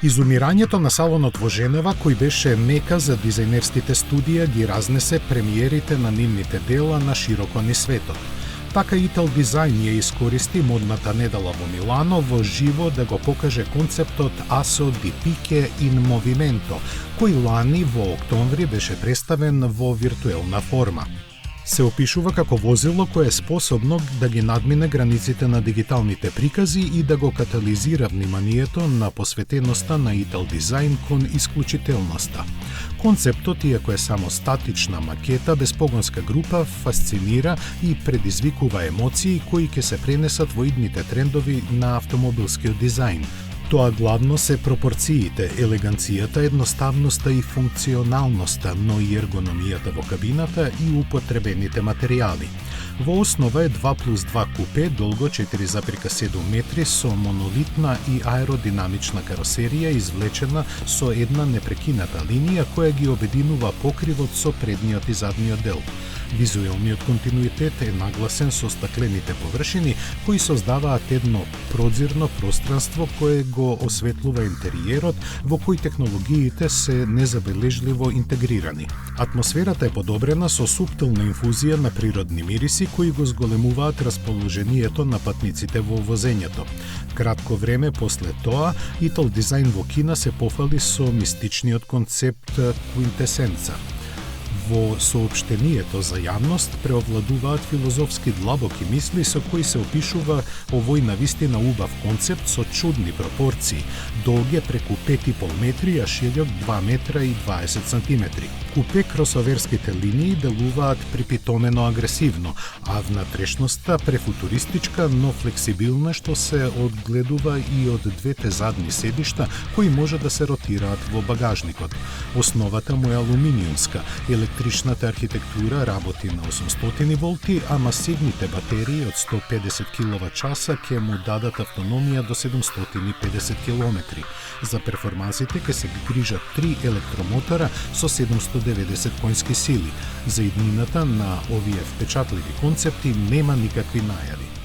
Изумирањето на салонот во Женева, кој беше мека за дизајнерските студија, ги разнесе премиерите на нивните дела на широко низ светот. Така Ital Design ја искористи модната недела во Милано во живо да го покаже концептот Asso di Pique in Movimento, кој лани во октомври беше представен во виртуелна форма. Се опишува како возило кое е способно да ги надмине границите на дигиталните прикази и да го катализира вниманието на посветеноста на Ital Design кон исклучителноста. Концептот, иако е само статична макета без погонска група, фасцинира и предизвикува емоции кои ќе се пренесат во идните трендови на автомобилскиот дизајн. Тоа главно се пропорциите, елеганцијата, едноставноста и функционалноста, но и ергономијата во кабината и употребените материјали. Во основа е 2+2 купе, долго 4,7 метри, со монолитна и аеродинамична каросерија, извлечена со една непрекината линија која ги обединува покривот со предниот и задниот дел. Визуелниот континуитет е нагласен со стаклените површини кои создаваат едно прозирно пространство кое го осветлува интериерот, во кој технологиите се незабележливо интегрирани. Атмосферата е подобрена со суптилна инфузија на природни мириси кои го зголемуваат расположението на патниците во возењето. Кратко време после тоа, Ital Design во Кина се пофали со мистичниот концепт Quintessenza. Во соопштението за јавност преовладуваат филозофски длабоки мисли со кои се опишува овој навистина убав концепт со чудни пропорции. Долг е преку 5,5 метри, а широк 2 метра и 20 сантиметри. Купе кросоверските линии делуваат припитомено агресивно, а внатрешноста префутуристичка, но флексибилна, што се одгледува и од двете задни седишта кои може да се ротираат во багажникот. Основата му е алуминиумска. Електричната архитектура работи на 800 волти, а масивните батерии од 150 киловат-часа ќе му дадат автономија до 750 километри. За перформансите ќе се грижат 3 електромотора со 790 конски сили. За иднината на овие впечатливи концепти нема никакви најави.